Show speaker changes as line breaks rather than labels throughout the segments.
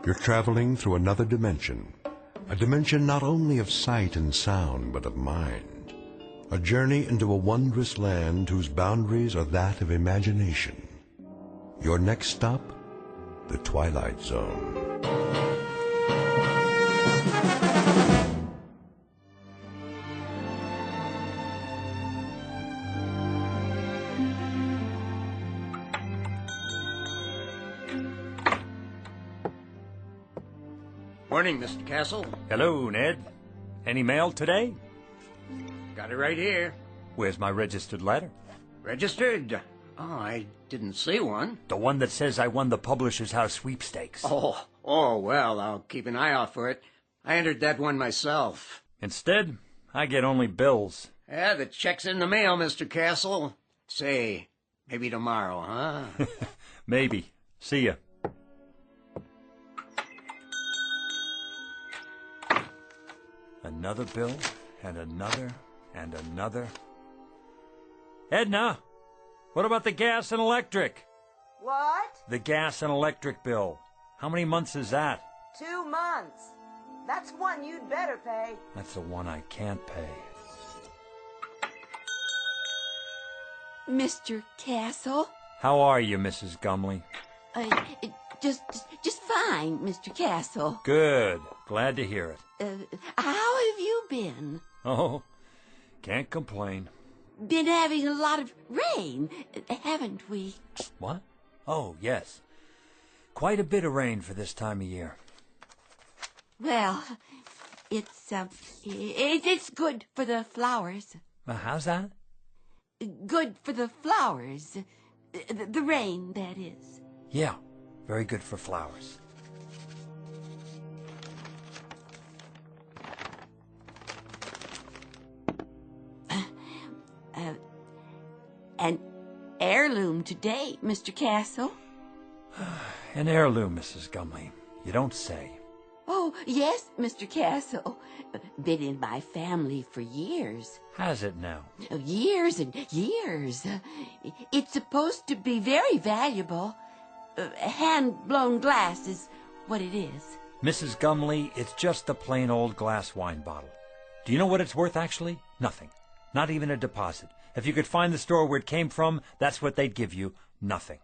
You're traveling through another dimension, a dimension not only of sight and sound, but of mind. A journey into a wondrous land whose boundaries are that of imagination. Your next stop, the Twilight Zone.
Morning, Mr. Castle.
Hello, Ned. Any mail today?
Got it right here.
Where's my registered letter?
Registered? Oh, I didn't see one.
The one that says I won the Publisher's House sweepstakes.
Oh, well, I'll keep an eye out for it. I entered that one myself.
Instead, I get only bills.
Yeah, the check's in the mail, Mr. Castle. Say, maybe tomorrow, huh?
Maybe. See ya. Another bill, and another, and another. Edna, what about the gas and electric?
What?
The gas and electric bill. How many months is that?
2 months. That's one you'd better pay.
That's the one I can't pay.
Mr. Castle?
How are you, Mrs. Gumley?
Just fine, Mr. Castle.
Good. Glad to hear it.
How have you been?
Oh, can't complain.
Been having a lot of rain, haven't we?
What? Oh, yes. Quite a bit of rain for this time of year.
Well, it's good for the flowers.
How's that?
Good for the flowers. The rain, that is.
Yeah, very good for flowers.
An heirloom today, Mr. Castle.
An heirloom, Mrs. Gumley. You don't say.
Oh, yes, Mr. Castle. Been in my family for years.
Has it now?
Years and years. It's supposed to be very valuable. Hand-blown glass is what it is.
Mrs. Gumley, it's just a plain old glass wine bottle. Do you know what it's worth, actually? Nothing. Not even a deposit. If you could find the store where it came from, that's what they'd give you. Nothing.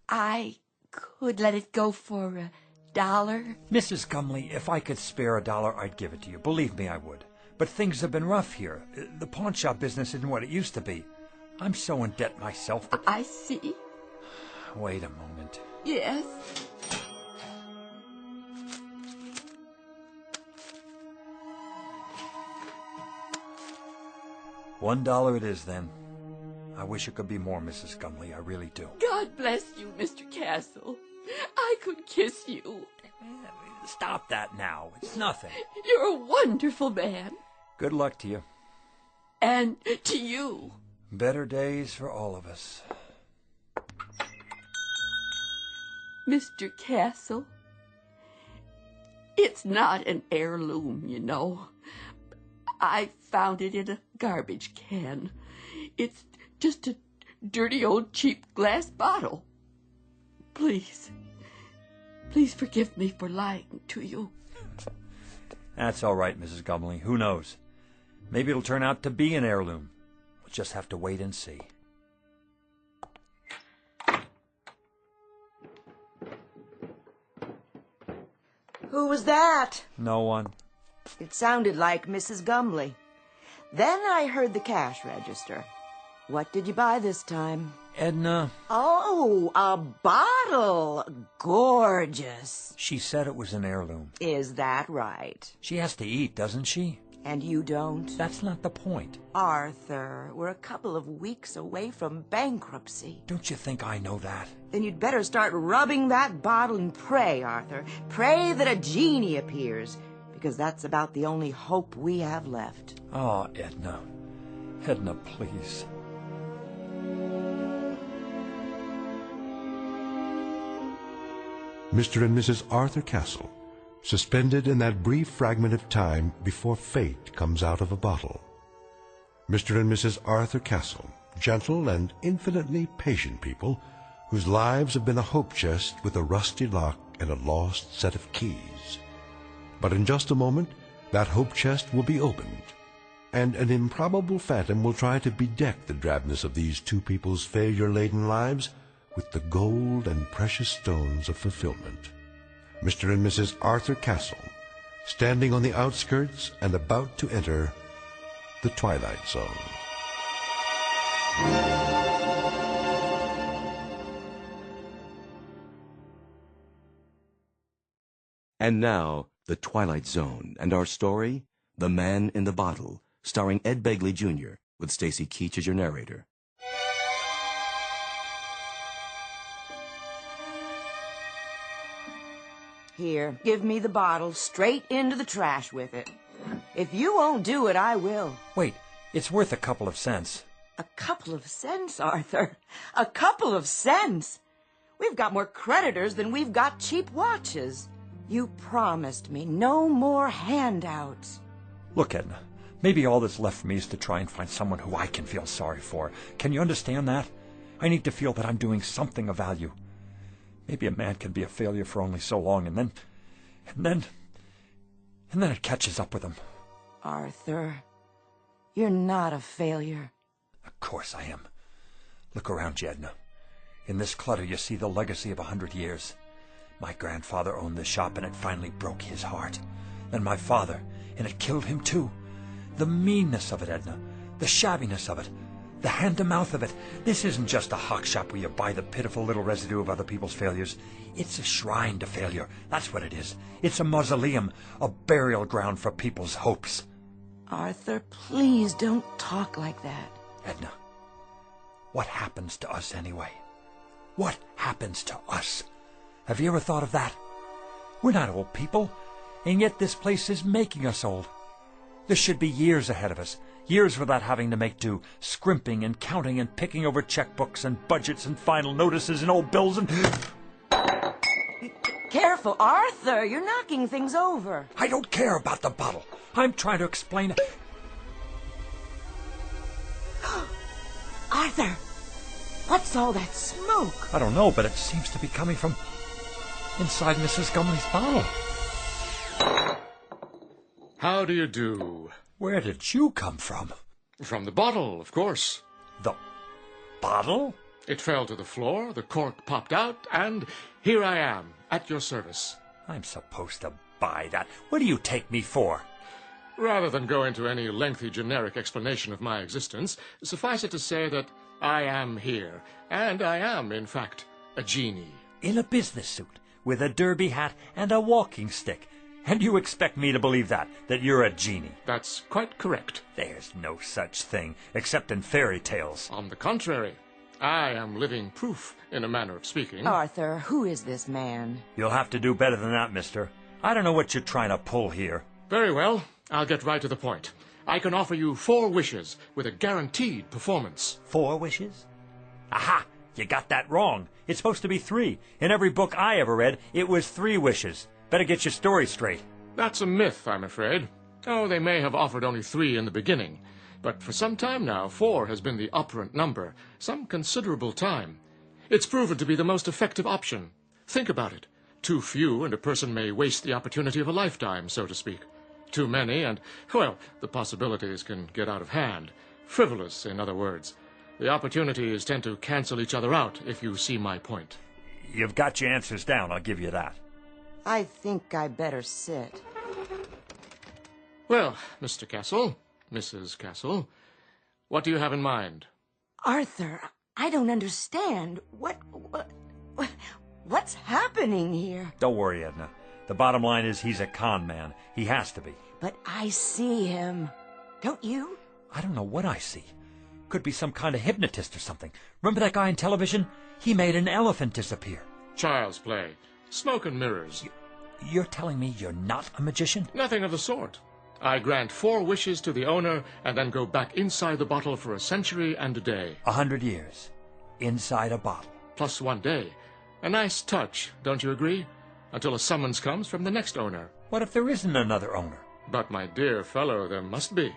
I could let it go for $1.
Mrs. Gumley, if I could spare $1, I'd give it to you. Believe me, I would. But things have been rough here. The pawn shop business isn't what it used to be. I'm so in debt myself that...
I see.
Wait a moment.
Yes.
$1 it is, then. I wish it could be more, Mrs. Gumley. I really do.
God bless you, Mr. Castle. I could kiss you.
Stop that now. It's nothing.
You're a wonderful man.
Good luck to you.
And to you.
Better days for all of us.
Mr. Castle, it's not an heirloom, you know. I found it in a garbage can. It's just a dirty old cheap glass bottle. Please forgive me for lying to you.
That's all right, Mrs. Gumley. Who knows? Maybe it'll turn out to be an heirloom. We'll just have to wait and see.
Who was that?
No one.
It sounded like Mrs. Gumley. Then I heard the cash register. What did you buy this time?
Edna.
Oh, a bottle. Gorgeous.
She said it was an heirloom.
Is that right?
She has to eat, doesn't she?
And you don't?
That's not the point.
Arthur, we're a couple of weeks away from bankruptcy.
Don't you think I know that?
Then you'd better start rubbing that bottle and pray, Arthur. Pray that a genie appears, because that's about the only hope we have left.
Oh, Edna. Edna, please.
Mr. and Mrs. Arthur Castle, suspended in that brief fragment of time before fate comes out of a bottle. Mr. and Mrs. Arthur Castle, gentle and infinitely patient people, whose lives have been a hope chest with a rusty lock in a lost set of keys. But in just a moment, that hope chest will be opened, and an improbable phantom will try to bedeck the drabness of these two people's failure-laden lives with the gold and precious stones of fulfillment. Mr. and Mrs. Arthur Castle, standing on the outskirts and about to enter the Twilight Zone.
And now, The Twilight Zone, and our story, The Man in the Bottle, starring Ed Begley, Jr., with Stacy Keach as your narrator.
Here, give me the bottle, straight into the trash with it. If you won't do it, I will.
Wait, it's worth a couple of cents.
A couple of cents, Arthur. A couple of cents. We've got more creditors than we've got cheap watches. You promised me no more handouts.
Look, Edna, maybe all that's left for me is to try and find someone who I can feel sorry for. Can you understand that? I need to feel that I'm doing something of value. Maybe a man can be a failure for only so long, and then it catches up with him.
Arthur, you're not a failure.
Of course I am. Look around you, Edna. In this clutter you see the legacy of 100 years. My grandfather owned this shop, and it finally broke his heart. Then my father, and it killed him too. The meanness of it, Edna. The shabbiness of it. The hand-to-mouth of it. This isn't just a hock shop where you buy the pitiful little residue of other people's failures. It's a shrine to failure. That's what it is. It's a mausoleum, a burial ground for people's hopes.
Arthur, please don't talk like that.
Edna, what happens to us anyway? What happens to us? Have you ever thought of that? We're not old people, and yet this place is making us old. There should be years ahead of us. Years without having to make do, scrimping and counting and picking over checkbooks and budgets and final notices and old bills and...
Careful, Arthur, you're knocking things over.
I don't care about the bottle. I'm trying to explain...
Arthur, what's all that smoke?
I don't know, but it seems to be coming from inside Mrs. Gumley's bottle.
How do you do?
Where did you come from?
From the bottle, of course.
The bottle?
It fell to the floor, the cork popped out, and here I am, at your service.
I'm supposed to buy that. What do you take me for?
Rather than go into any lengthy generic explanation of my existence, suffice it to say that I am here, and I am, in fact, a genie.
In a business suit, with a derby hat and a walking stick. And you expect me to believe that you're a genie?
That's quite correct.
There's no such thing, except in fairy tales.
On the contrary, I am living proof, in a manner of speaking.
Arthur, who is this man?
You'll have to do better than that, mister. I don't know what you're trying to pull here.
Very well, I'll get right to the point. I can offer you 4 wishes with a guaranteed performance.
4 wishes? Aha! You got that wrong. It's supposed to be 3. In every book I ever read, it was 3 wishes. Better get your story straight.
That's a myth, I'm afraid. Oh, they may have offered only 3 in the beginning. But for some time now, 4 has been the operant number. Some considerable time. It's proven to be the most effective option. Think about it. Too few, and a person may waste the opportunity of a lifetime, so to speak. Too many, and, well, the possibilities can get out of hand. Frivolous, in other words. The opportunities tend to cancel each other out, if you see my point.
You've got your answers down, I'll give you that.
I think I better sit.
Well, Mr. Castle, Mrs. Castle, what do you have in mind?
Arthur, I don't understand. What's happening here?
Don't worry, Edna. The bottom line is he's a con man. He has to be.
But I see him. Don't you?
I don't know what I see. Could be some kind of hypnotist or something. Remember that guy on television? He made an elephant disappear.
Child's play. Smoke and mirrors.
You're telling me you're not a magician?
Nothing of the sort. I grant 4 wishes to the owner and then go back inside the bottle for a century and a day.
100 years. Inside a bottle.
Plus 1 day. A nice touch, don't you agree? Until a summons comes from the next owner.
What if there isn't another owner?
But, my dear fellow, there must be.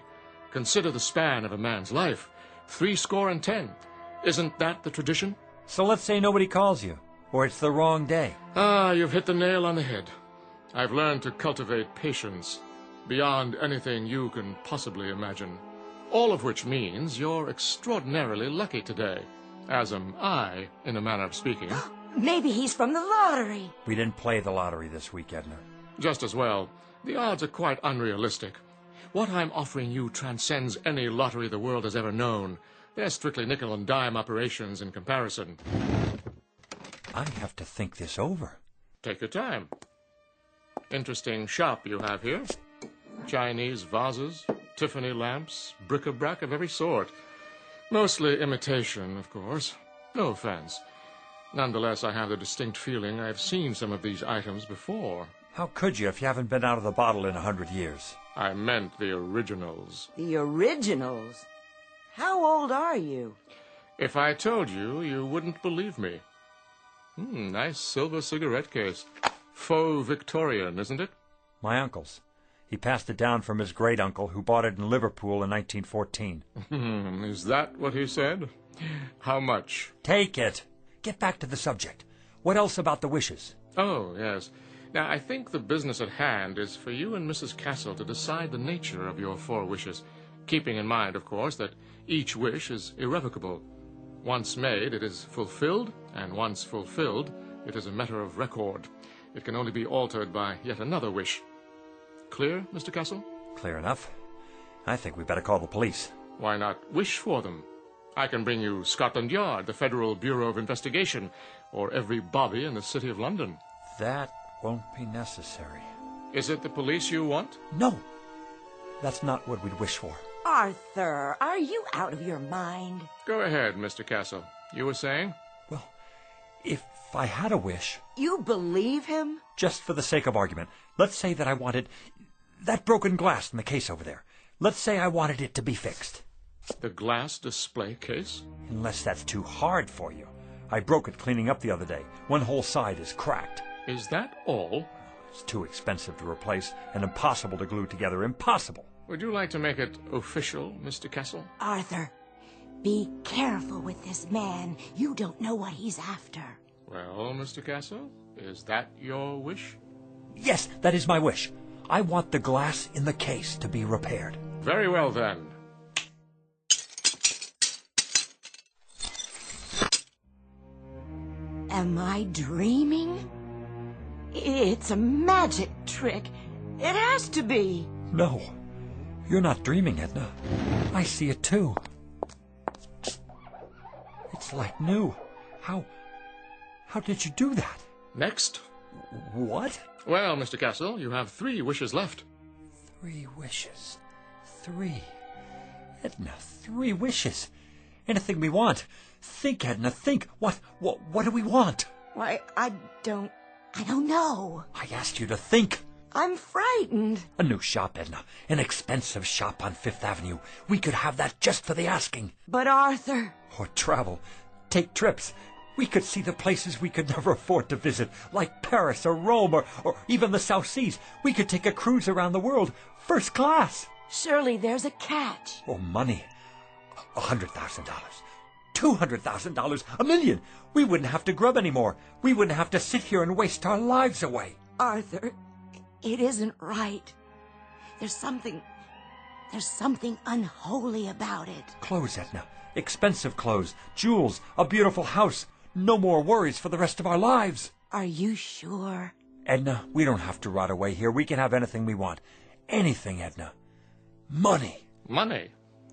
Consider the span of a man's life. 70. Isn't that the tradition?
So let's say nobody calls you. or it's the wrong day.
Ah, you've hit the nail on the head. I've learned to cultivate patience beyond anything you can possibly imagine. All of which means you're extraordinarily lucky today, as am I, in a manner of speaking.
Maybe he's from the lottery.
We didn't play the lottery this week, Edna.
Just as well. The odds are quite unrealistic. What I'm offering you transcends any lottery the world has ever known. They're strictly nickel and dime operations in comparison.
I have to think this over.
Take your time. Interesting shop you have here. Chinese vases, Tiffany lamps, bric-a-brac of every sort. Mostly imitation, of course. No offense. Nonetheless, I have the distinct feeling I've seen some of these items before.
How could you if you haven't been out of the bottle in 100 years?
I meant the originals.
The originals? How old are you?
If I told you, you wouldn't believe me. Nice silver cigarette case. Faux Victorian, isn't it?
My uncle's. He passed it down from his great-uncle, who bought it in Liverpool in 1914.
Is that what he said? How much?
Take it. Get back to the subject. What else about the wishes?
Oh, yes. Now, I think the business at hand is for you and Mrs. Castle to decide the nature of your 4 wishes, keeping in mind, of course, that each wish is irrevocable. Once made, it is fulfilled, and once fulfilled, it is a matter of record. It can only be altered by yet another wish. Clear, Mr. Castle?
Clear enough. I think we better call the police.
Why not wish for them? I can bring you Scotland Yard, the Federal Bureau of Investigation, or every bobby in the City of London.
That won't be necessary.
Is it the police you want?
No. That's not what we'd wish for.
Arthur, are you out of your mind?
Go ahead, Mr. Castle. You were saying?
Well, if I had a wish...
You believe him?
Just for the sake of argument, let's say that I wanted that broken glass in the case over there. Let's say I wanted it to be fixed.
The glass display case?
Unless that's too hard for you. I broke it cleaning up the other day. One whole side is cracked.
Is that all?
It's too expensive to replace and impossible to glue together. Impossible.
Would you like to make it official, Mr. Castle?
Arthur, be careful with this man. You don't know what he's after.
Well, Mr. Castle, is that your wish?
Yes, that is my wish. I want the glass in the case to be repaired.
Very well, then.
Am I dreaming? It's a magic trick. It has to be.
No, you're not dreaming, Edna. I see it too. It's like new. How did you do that?
Next.
What?
Well, Mr. Castle, you have 3 wishes left.
3 wishes. 3. Edna, 3 wishes. Anything we want. Think, Edna, think. What do we want?
Why, I don't know.
I asked you to think.
I'm frightened.
A new shop, Edna. An expensive shop on 5th Avenue. We could have that just for the asking.
But Arthur...
Or travel. Take trips. We could see the places we could never afford to visit, like Paris or Rome or even the South Seas. We could take a cruise around the world, first class.
Surely there's a catch.
Oh, money. $100,000. $200,000. $1 million. We wouldn't have to grub anymore. We wouldn't have to sit here and waste our lives away.
Arthur, it isn't right. There's something unholy about it.
Clothes, Edna. Expensive clothes, jewels, a beautiful house. No more worries for the rest of our lives.
Are you sure?
Edna, we don't have to rot away here. We can have anything we want. Anything, Edna. Money.
Money.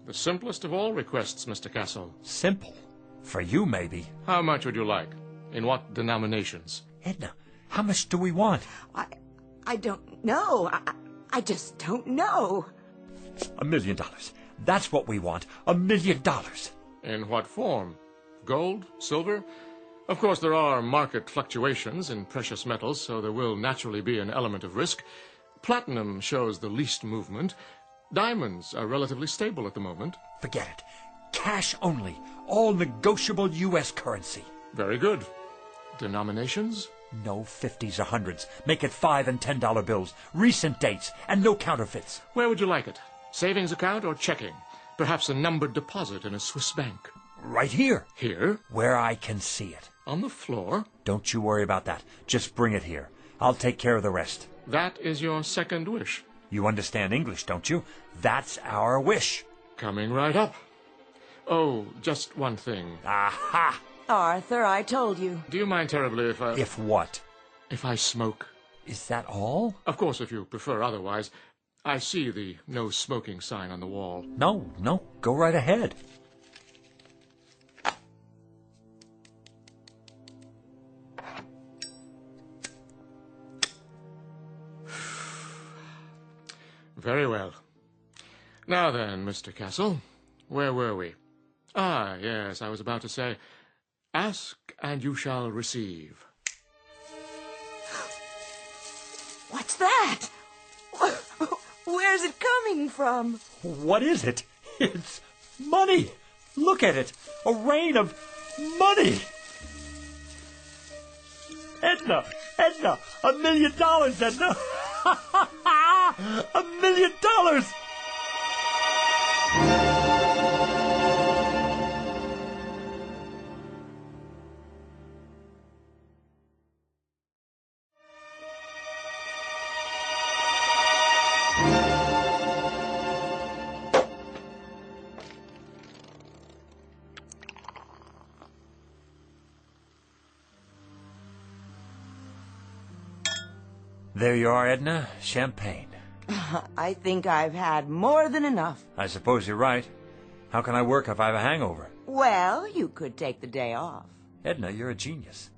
The simplest of all requests, Mr. Castle.
Simple. For you, maybe.
How much would you like? In what denominations?
Edna, how much do we want?
I don't know. I just don't know.
$1 million. That's what we want. $1 million.
In what form? Gold? Silver? Of course, there are market fluctuations in precious metals, so there will naturally be an element of risk. Platinum shows the least movement. Diamonds are relatively stable at the moment.
Forget it. Cash only. All negotiable U.S. currency.
Very good. Denominations?
No 50s or 100s. Make it $5 and $10 bills. Recent dates and no counterfeits.
Where would you like it? Savings account or checking? Perhaps a numbered deposit in a Swiss bank.
Right here.
Here?
Where I can see it.
On the floor?
Don't you worry about that. Just bring it here. I'll take care of the rest.
That is your second wish.
You understand English, don't you? That's our wish.
Coming right up. Oh, just one thing.
Aha!
Arthur, I told you.
Do you mind terribly if I...
If what?
If I smoke?
Is that all?
Of course, if you prefer otherwise. I see the no smoking sign on the wall.
No, go right ahead.
Very well. Now then, Mr. Castle, where were we? Ah, yes, I was about to say, ask and you shall receive.
What's that? Where's it coming from?
What is it? It's money. Look at it. A rain of money. Edna, $1 million, Edna. $1 million. There you are, Edna. Champagne.
I think I've had more than enough.
I suppose you're right. How can I work if I have a hangover?
Well, you could take the day off.
Edna, you're a genius.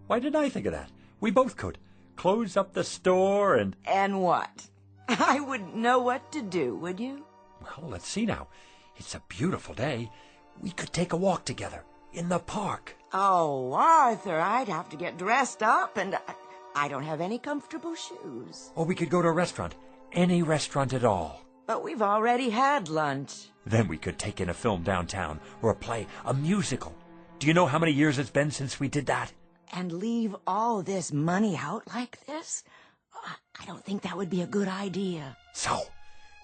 Why didn't I think of that? We both could. Close up the store and...
And what? I wouldn't know what to do, would you?
Well, let's see now. It's a beautiful day. We could take a walk together in the park.
Oh, Arthur, I'd have to get dressed up, and I don't have any comfortable shoes.
Or we could go to a restaurant. Any restaurant at all.
But we've already had lunch.
Then we could take in a film downtown, or a play, a musical. Do you know how many years it's been since we did that?
And leave all this money out like this? I don't think that would be a good idea.
So,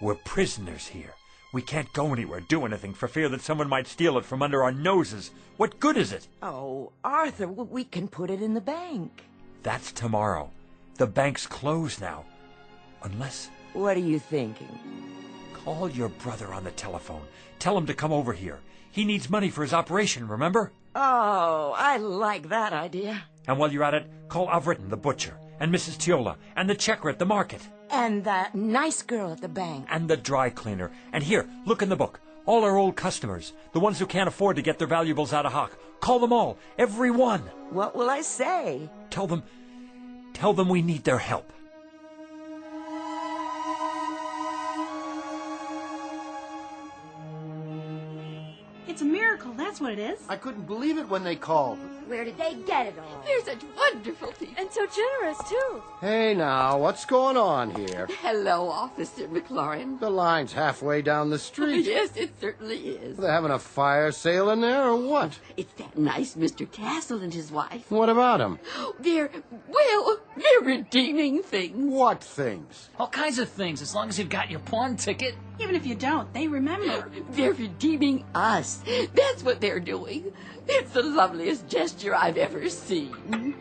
we're prisoners here. We can't go anywhere, do anything, for fear that someone might steal it from under our noses. What good is it?
Oh, Arthur, we can put it in the bank.
That's tomorrow. The bank's closed now. Unless...
What are you thinking?
Call your brother on the telephone. Tell him to come over here. He needs money for his operation, remember?
Oh, I like that idea.
And while you're at it, call Aherne, the butcher, and Mrs. Teola, and the checker at the market.
And that nice girl at the bank.
And the dry cleaner. And here, look in the book. All our old customers, the ones who can't afford to get their valuables out of hock. Call them all, every one.
What will I say?
Tell them we need their help.
It's a miracle, that's what it is.
I couldn't believe it when they called.
Where did they get it all?
They're such wonderful people.
And so generous, too.
Hey now, what's going on here?
Hello, Officer McLaurin.
The line's halfway down the street.
Yes, it certainly is.
Are they having a fire sale in there or what?
It's that nice Mr. Castle and his wife.
What about them?
They're redeeming things.
What things?
All kinds of things, as long as you've got your pawn ticket.
Even if you don't, they remember.
They're redeeming us. That's what they're doing. It's the loveliest gesture I've ever seen.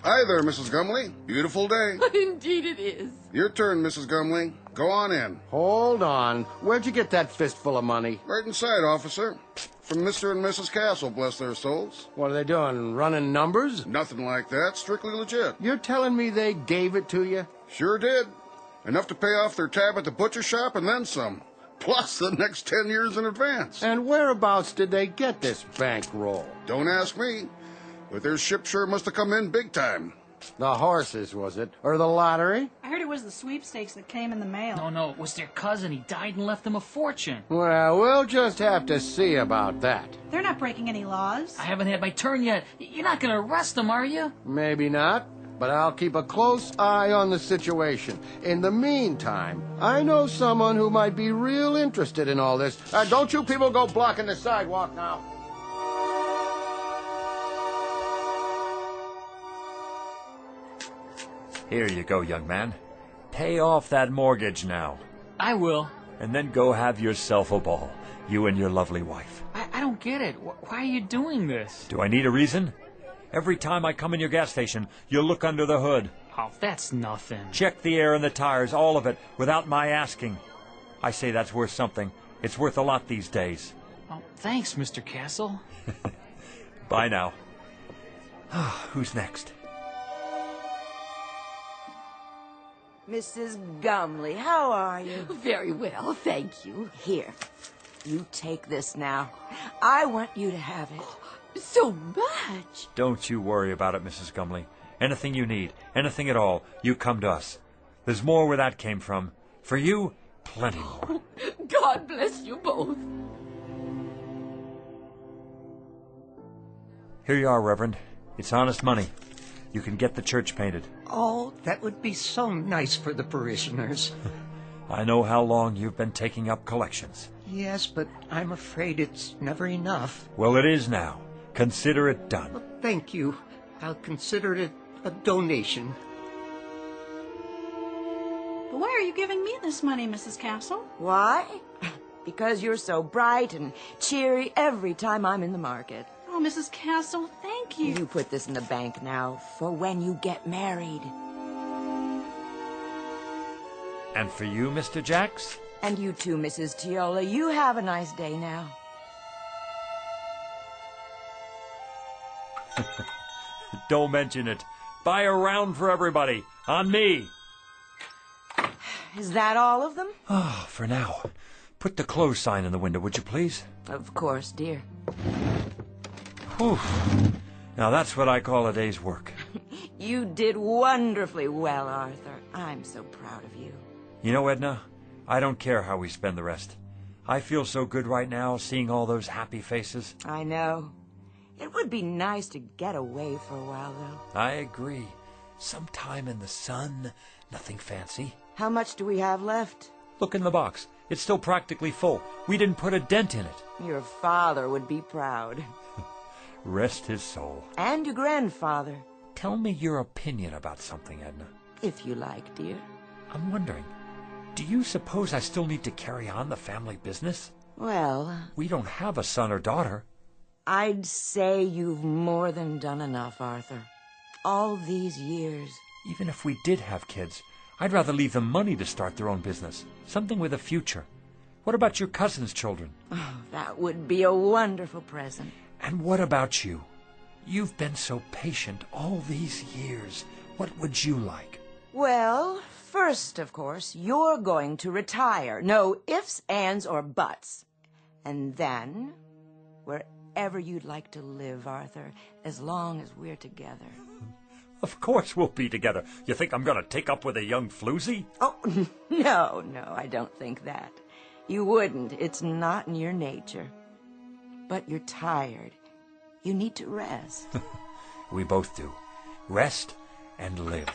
Hi there, Mrs. Gumley. Beautiful day.
Indeed it is.
Your turn, Mrs. Gumley. Go on in.
Hold on. Where'd you get that fistful of money?
Right inside, officer. From Mr. and Mrs. Castle, bless their souls.
What are they doing, running numbers?
Nothing like that. Strictly legit.
You're telling me they gave it to you?
Sure did. Enough to pay off their tab at the butcher shop and then some. Plus the next 10 years in advance.
And whereabouts did they get this bankroll?
Don't ask me. But their ship sure must have come in big time.
The horses, was it? Or the lottery?
I heard it was the sweepstakes that came in the mail.
No, it was their cousin. He died and left them a fortune.
Well, we'll just have to see about that.
They're not breaking any laws.
I haven't had my turn yet. You're not going to arrest them, are you?
Maybe not, but I'll keep a close eye on the situation. In the meantime, I know someone who might be real interested in all this. Don't you people go blocking the sidewalk now.
Here you go, young man. Pay off that mortgage now.
I will.
And then go have yourself a ball. You and your lovely wife.
I don't get it. Why are you doing this?
Do I need a reason? Every time I come in your gas station, you look under the hood.
Oh, that's nothing.
Check the air and the tires, all of it, without my asking. I say that's worth something. It's worth a lot these days.
Oh, thanks, Mr. Castle.
Bye now. Who's next?
Mrs. Gumley, how are you?
Very well, thank you.
Here, you take this now. I want you to have it.
So much.
Don't you worry about it, Mrs. Gumley. Anything you need, anything at all, you come to us. There's more where that came from. For you, plenty more.
God bless you both.
Here you are, Reverend. It's honest money. You can get the church painted.
Oh, that would be so nice for the parishioners.
I know how long you've been taking up collections.
Yes, but I'm afraid it's never enough.
Well, it is now. Consider it done.
Well, thank you. I'll consider it a donation.
But why are you giving me this money, Mrs. Castle?
Why? Because you're so bright and cheery every time I'm in the market.
Oh, Mrs. Castle, thank you.
You put this in the bank now for when you get married.
And for you, Mr. Jacks?
And you too, Mrs. Tiola. You have a nice day now.
Don't mention it. Buy a round for everybody. On me.
Is that all of them?
Oh, for now. Put the close sign in the window, would you please?
Of course, dear.
Whew. Now that's what I call a day's work.
You did wonderfully well, Arthur. I'm so proud of you.
You know, Edna, I don't care how we spend the rest. I feel so good right now, seeing all those happy faces.
I know. It would be nice to get away for a while, though.
I agree. Some time in the sun, nothing fancy.
How much do we have left?
Look in the box. It's still practically full. We didn't put a dent in it.
Your father would be proud.
Rest his soul.
And your grandfather.
Tell me your opinion about something, Edna.
If you like, dear.
I'm wondering, do you suppose I still need to carry on the family business?
Well,
we don't have a son or daughter.
I'd say you've more than done enough, Arthur. All these years.
Even if we did have kids, I'd rather leave them money to start their own business. Something with a future. What about your cousin's children?
Oh, that would be a wonderful present.
And what about you? You've been so patient all these years. What would you like?
Well, first, of course, you're going to retire. No ifs, ands, or buts. And then, wherever you'd like to live, Arthur, as long as we're together.
Of course we'll be together. You think I'm going to take up with a young floozy?
Oh, no, I don't think that. You wouldn't. It's not in your nature. But you're tired. You need to rest.
We both do. Rest and live.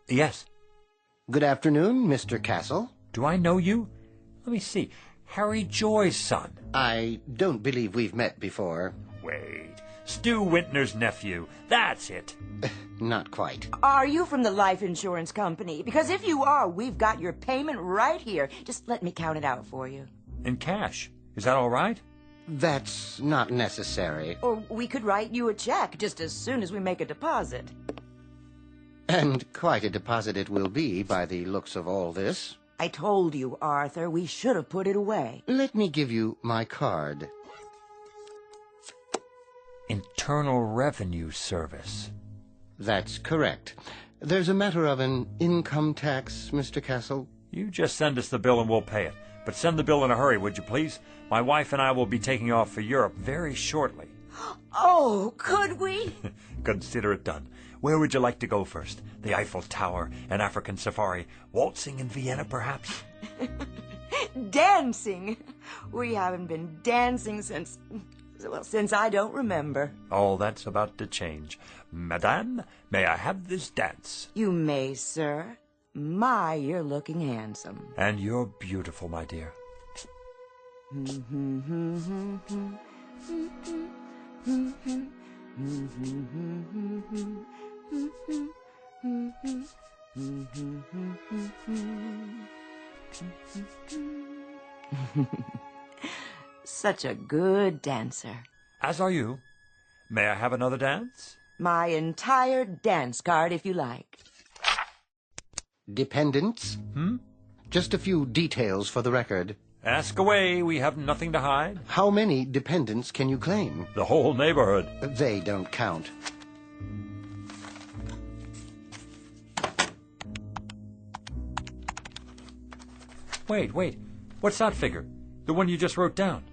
Yes.
Good afternoon, Mr. Castle.
Do I know you? Let me see. Harry Joy's son.
I don't believe we've met before.
Wait. Stu Wintner's nephew. That's it.
Not quite.
Are you from the life insurance company? Because if you are, we've got your payment right here. Just let me count it out for you.
In cash. Is that all right?
That's not necessary.
Or we could write you a check just as soon as we make a deposit.
And quite a deposit it will be by the looks of all this.
I told you, Arthur, we should have put it away.
Let me give you my card.
Internal Revenue Service.
That's correct. There's a matter of an income tax, Mr. Castle.
You just send us the bill and we'll pay it. But send the bill in a hurry, would you please? My wife and I will be taking off for Europe very shortly.
Oh, could we?
Consider it done. Where would you like to go first? The Eiffel Tower, an African safari, waltzing in Vienna, perhaps?
Dancing? We haven't been dancing since I don't remember.
All that's about to change. Madame, may I have this dance?
You may, sir. My, you're looking handsome.
And you're beautiful, my dear.
Such a good dancer.
As are you. May I have another dance?
My entire dance card, if you like.
Dependents? Just a few details for the record.
Ask away, we have nothing to hide.
How many dependents can you claim?
The whole neighborhood.
They don't count.
Wait. What's that figure? The one you just wrote down?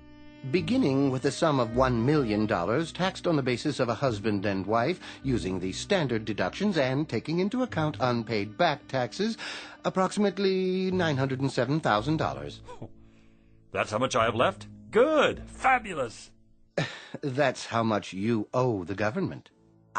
Beginning with a sum of $1 million, taxed on the basis of a husband and wife, using the standard deductions and taking into account unpaid back taxes, approximately $907,000.
That's how much I have left? Good! Fabulous!
That's how much you owe the government.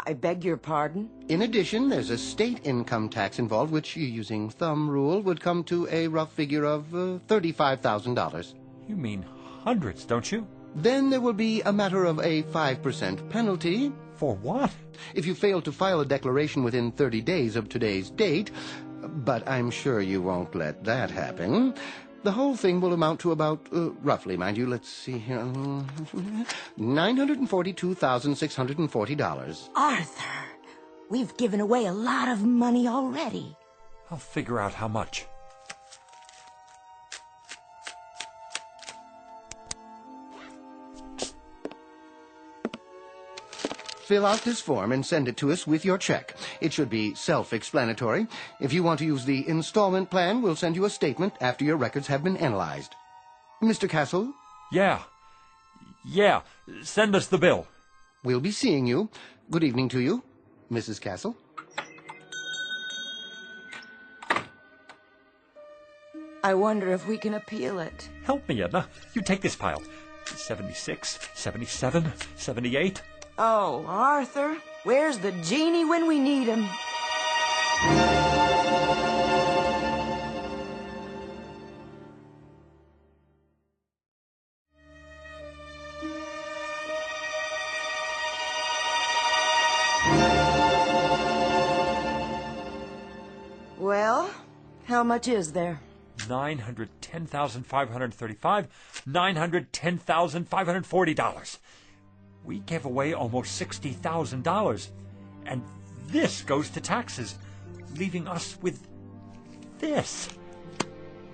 I beg your pardon?
In addition, there's a state income tax involved, which, using thumb rule, would come to a rough figure of $35,000.
You mean hundreds, don't you?
Then there will be a matter of a 5% penalty.
For what?
If you fail to file a declaration within 30 days of today's date, but I'm sure you won't let that happen. The whole thing will amount to about, roughly, mind you, let's see here, $942,640.
Arthur, we've given away a lot of money already.
I'll figure out how much.
Fill out this form and send it to us with your check. It should be self-explanatory. If you want to use the installment plan, we'll send you a statement after your records have been analyzed. Mr. Castle?
Yeah. Send us the bill.
We'll be seeing you. Good evening to you, Mrs. Castle.
I wonder if we can appeal it.
Help me, Edna. You take this pile. 76, 77, 78...
Oh, Arthur, where's the genie when we need him? Well, how much is there?
$910,535, $910,540. We gave away almost $60,000, and this goes to taxes, leaving us with this.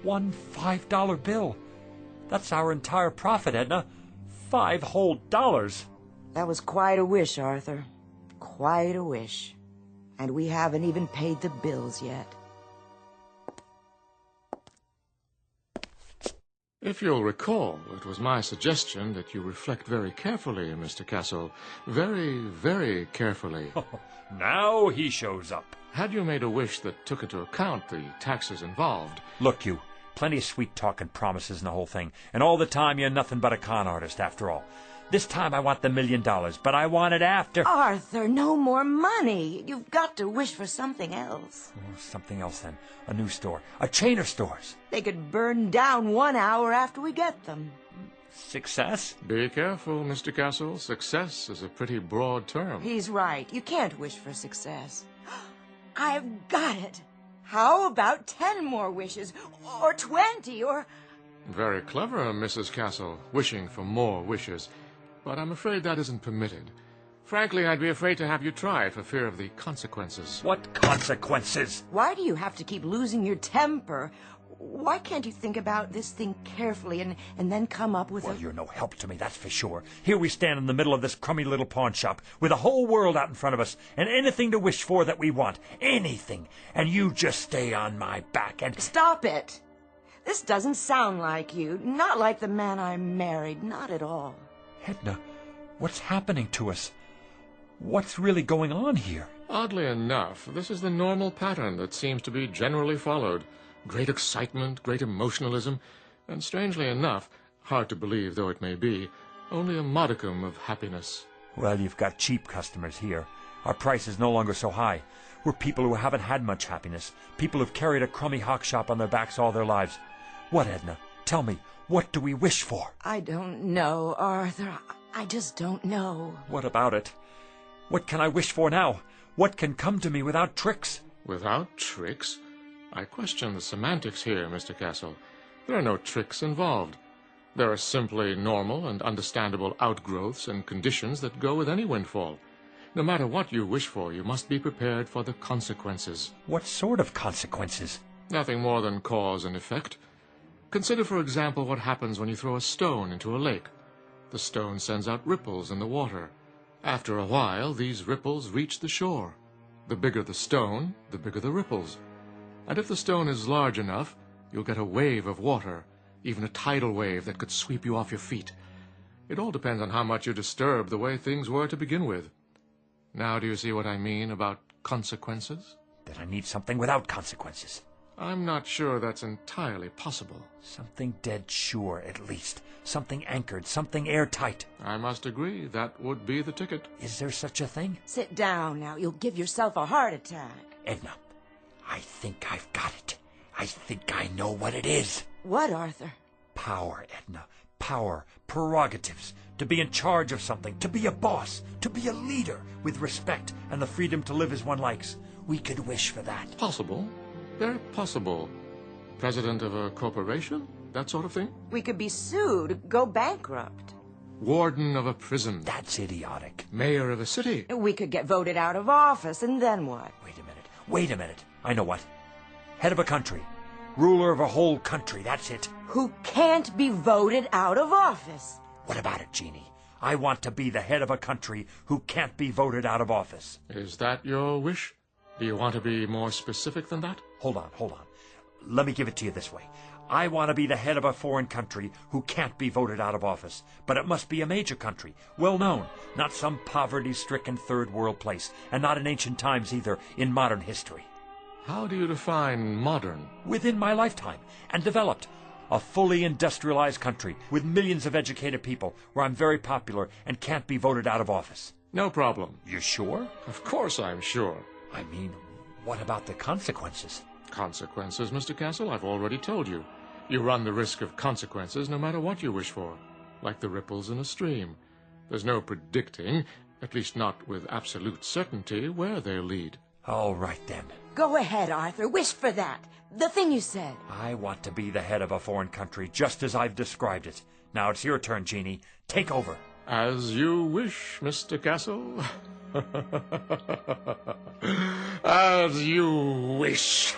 One $5 bill. That's our entire profit, Edna. $5 whole.
That was quite a wish, Arthur. Quite a wish. And we haven't even paid the bills yet.
If you'll recall, it was my suggestion that you reflect very carefully, Mr. Castle. Very, very carefully.
Now he shows up.
Had you made a wish that took into account the taxes involved...
Look, you, plenty of sweet talk and promises and the whole thing, and all the time you're nothing but a con artist, after all. This time I want the $1 million, but I want it after...
Arthur, no more money. You've got to wish for something else.
Oh, something else, then. A new store. A chain of stores.
They could burn down 1 hour after we get them.
Success?
Be careful, Mr. Castle. Success is a pretty broad term.
He's right. You can't wish for success. I've got it. How about 10 more wishes? Or 20, or...
Very clever, Mrs. Castle, wishing for more wishes. But I'm afraid that isn't permitted. Frankly, I'd be afraid to have you try it for fear of the consequences.
What consequences?
Why do you have to keep losing your temper? Why can't you think about this thing carefully and then come up with
Well, you're no help to me, that's for sure. Here we stand in the middle of this crummy little pawn shop with the whole world out in front of us and anything to wish for that we want. Anything. And you just stay on my back and...
Stop it! This doesn't sound like you. Not like the man I married. Not at all.
Edna, what's happening to us? What's really going on here?
Oddly enough, this is the normal pattern that seems to be generally followed. Great excitement, great emotionalism, and strangely enough, hard to believe though it may be, only a modicum of happiness.
Well, you've got cheap customers here. Our price is no longer so high. We're people who haven't had much happiness. People who've carried a crummy hock shop on their backs all their lives. What, Edna? Tell me, what do we wish for?
I don't know, Arthur. I just don't know.
What about it? What can I wish for now? What can come to me without tricks?
Without tricks? I question the semantics here, Mr. Castle. There are no tricks involved. There are simply normal and understandable outgrowths and conditions that go with any windfall. No matter what you wish for, you must be prepared for the consequences.
What sort of consequences?
Nothing more than cause and effect. Consider, for example, what happens when you throw a stone into a lake. The stone sends out ripples in the water. After a while, these ripples reach the shore. The bigger the stone, the bigger the ripples. And if the stone is large enough, you'll get a wave of water, even a tidal wave that could sweep you off your feet. It all depends on how much you disturb the way things were to begin with. Now do you see what I mean about consequences?
That I need something without consequences.
I'm not sure that's entirely possible.
Something dead sure, at least. Something anchored, something airtight.
I must agree, that would be the ticket.
Is there such a thing?
Sit down now. You'll give yourself a heart attack.
Edna, I think I've got it. I think I know what it is.
What, Arthur?
Power, Edna. Power, prerogatives, to be in charge of something, to be a boss, to be a leader, with respect and the freedom to live as one likes. We could wish for that.
Possible. Very possible. President of a corporation? That sort of thing?
We could be sued, go bankrupt.
Warden of a prison?
That's idiotic.
Mayor of a city?
We could get voted out of office, and then what?
Wait a minute. I know what. Head of a country. Ruler of a whole country, that's it.
Who can't be voted out of office.
What about it, Genie? I want to be the head of a country who can't be voted out of office.
Is that your wish? Do you want to be more specific than that?
Hold on. Let me give it to you this way. I want to be the head of a foreign country who can't be voted out of office. But it must be a major country, well known, not some poverty-stricken third world place, and not in ancient times either, in modern history.
How do you define modern?
Within my lifetime, and developed. A fully industrialized country with millions of educated people where I'm very popular and can't be voted out of office.
No problem.
You sure?
Of course I'm sure.
I mean, what about the consequences?
Consequences, Mr. Castle? I've already told you. You run the risk of consequences no matter what you wish for, like the ripples in a stream. There's no predicting, at least not with absolute certainty, where they'll lead.
All right, then.
Go ahead, Arthur. Wish for that. The thing you said.
I want to be the head of a foreign country, just as I've described it. Now it's your turn, Genie. Take over.
As you wish, Mr. Castle. As you wish.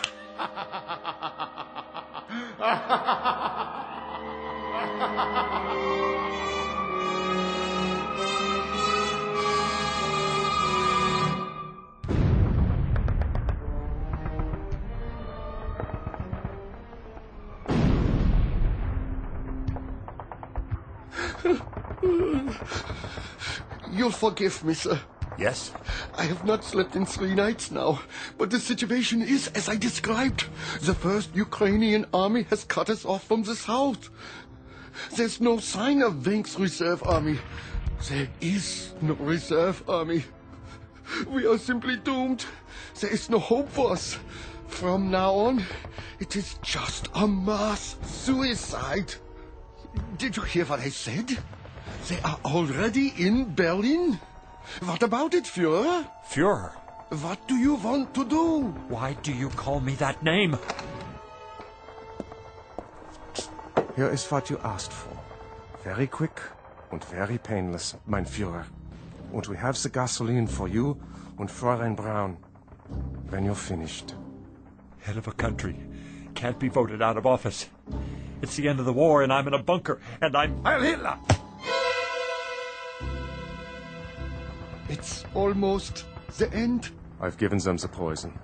You'll forgive me, sir.
Yes?
I have not slept in 3 nights now, but the situation is as I described. The first Ukrainian army has cut us off from the south. There's no sign of Wenk's reserve army. There is no reserve army. We are simply doomed. There is no hope for us. From now on, it is just a mass suicide. Did you hear what I said? They are already in Berlin. What about it, Führer?
Führer?
What do you want to do?
Why do you call me that name?
Here is what you asked for. Very quick and very painless, mein Führer. And we have the gasoline for you and Fräulein Braun when you're finished.
Head of a country. Can't be voted out of office. It's the end of the war and I'm in a bunker and I'm Heil Hitler!
It's almost the end.
I've given them the poison.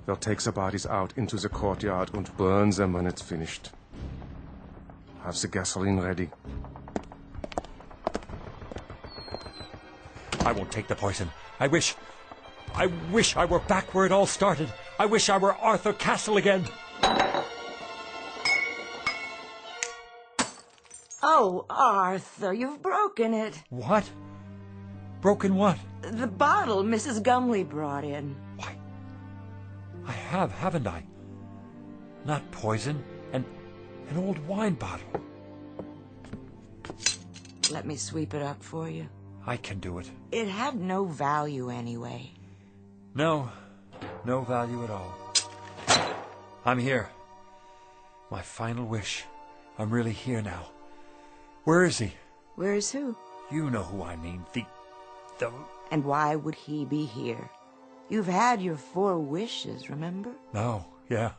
They'll take the bodies out into the courtyard and burn them when it's finished. Have the gasoline ready.
I won't take the poison. I wish I were back where it all started. I wish I were Arthur Castle again.
Oh, Arthur, you've broken it.
What? Broken what?
The bottle Mrs. Gumley brought in.
Why, I have, haven't I? Not poison, an old wine bottle.
Let me sweep it up for you.
I can do it.
It had no value anyway.
No, No value at all. I'm here. My final wish. I'm really here now. Where is he?
Where is who?
You know who I mean. The...
And why would he be here? You've had your 4 wishes, remember?
No, yeah.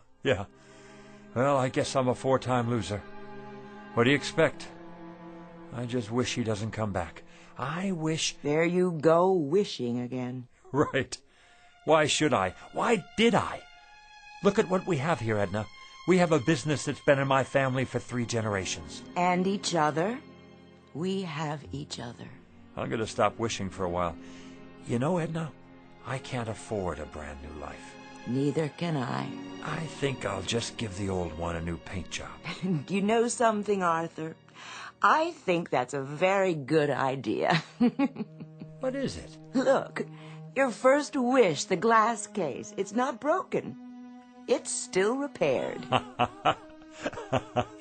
Well, I guess I'm a 4-time loser. What do you expect? I just wish he doesn't come back. I wish...
There you go, wishing again.
Right. Why should I? Why did I? Look at what we have here, Edna. We have a business that's been in my family for 3 generations.
And each other. We have each other.
I'm going to stop wishing for a while. You know, Edna, I can't afford a brand new life.
Neither can I.
I think I'll just give the old one a new paint job.
You know something, Arthur? I think that's a very good idea.
What is it?
Look, your first wish, the glass case, it's not broken. It's still repaired.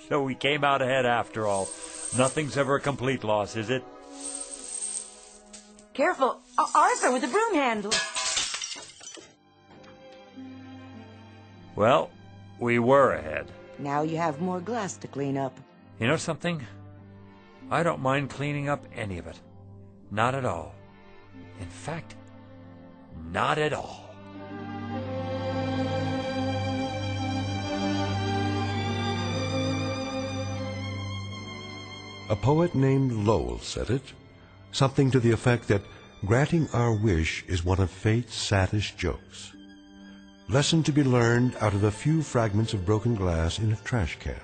So we came out ahead after all. Nothing's ever a complete loss, is it?
Careful, Arthur, with the broom handle.
Well, we were ahead.
Now you have more glass to clean up.
You know something? I don't mind cleaning up any of it. Not at all. In fact, not at all.
A poet named Lowell said it, something to the effect that granting our wish is one of fate's saddest jokes. Lesson to be learned out of a few fragments of broken glass in a trash can.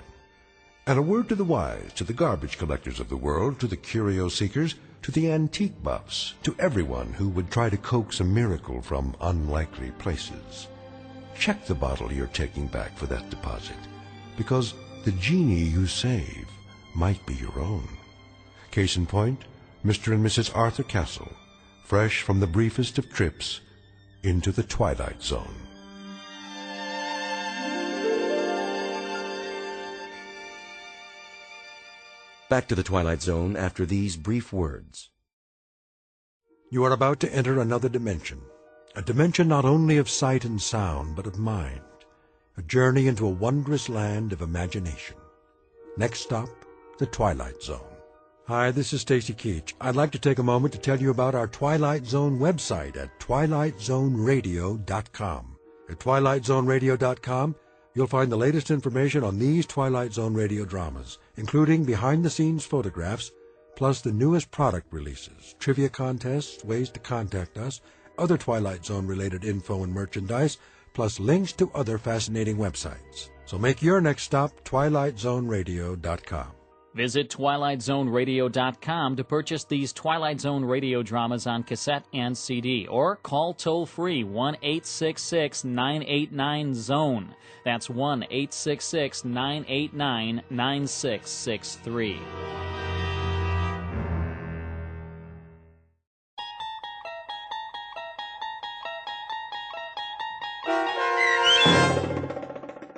And a word to the wise, to the garbage collectors of the world, to the curio seekers, to the antique buffs, to everyone who would try to coax a miracle from unlikely places. Check the bottle you're taking back for that deposit, because the genie you save might be your own. Case in point, Mr. and Mrs. Arthur Castle, fresh from the briefest of trips into the Twilight Zone.
Back to the Twilight Zone after these brief words.
You are about to enter another dimension, a dimension not only of sight and sound, but of mind, a journey into a wondrous land of imagination. Next stop, the Twilight Zone. Hi, this is Stacy Keach. I'd like to take a moment to tell you about our Twilight Zone website at twilightzoneradio.com. At twilightzoneradio.com, you'll find the latest information on these Twilight Zone radio dramas, including behind-the-scenes photographs, plus the newest product releases, trivia contests, ways to contact us, other Twilight Zone-related info and merchandise, plus links to other fascinating websites. So make your next stop twilightzoneradio.com.
Visit twilightzoneradio.com to purchase these Twilight Zone radio dramas on cassette and CD, or call toll-free 1-866-989-ZONE. That's 1-866-989-9663.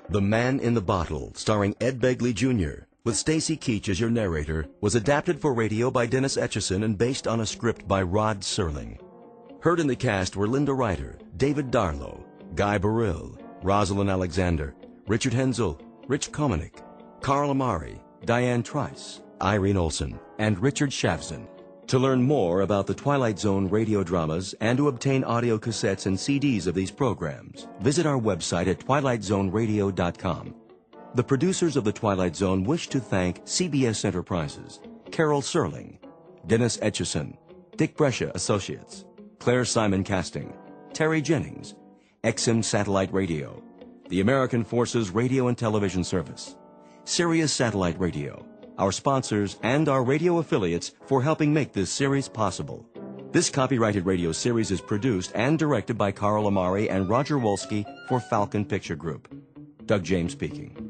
The Man in the Bottle, starring Ed Begley Jr., with Stacy Keach as your narrator, was adapted for radio by Dennis Etchison and based on a script by Rod Serling. Heard in the cast were Linda Ryder, David Darlow, Guy Burrill, Rosalind Alexander, Richard Hensel, Rich Komanek, Carl Amari, Diane Trice, Irene Olson, and Richard Shafson. To learn more about the Twilight Zone radio dramas and to obtain audio cassettes and CDs of these programs, visit our website at twilightzoneradio.com. The producers of The Twilight Zone wish to thank CBS Enterprises, Carol Serling, Dennis Etchison, Dick Brescia Associates, Claire Simon Casting, Terry Jennings, XM Satellite Radio, the American Forces Radio and Television Service, Sirius Satellite Radio, our sponsors, and our radio affiliates for helping make this series possible. This copyrighted radio series is produced and directed by Carl Amari and Roger Wolski for Falcon Picture Group. Doug James speaking.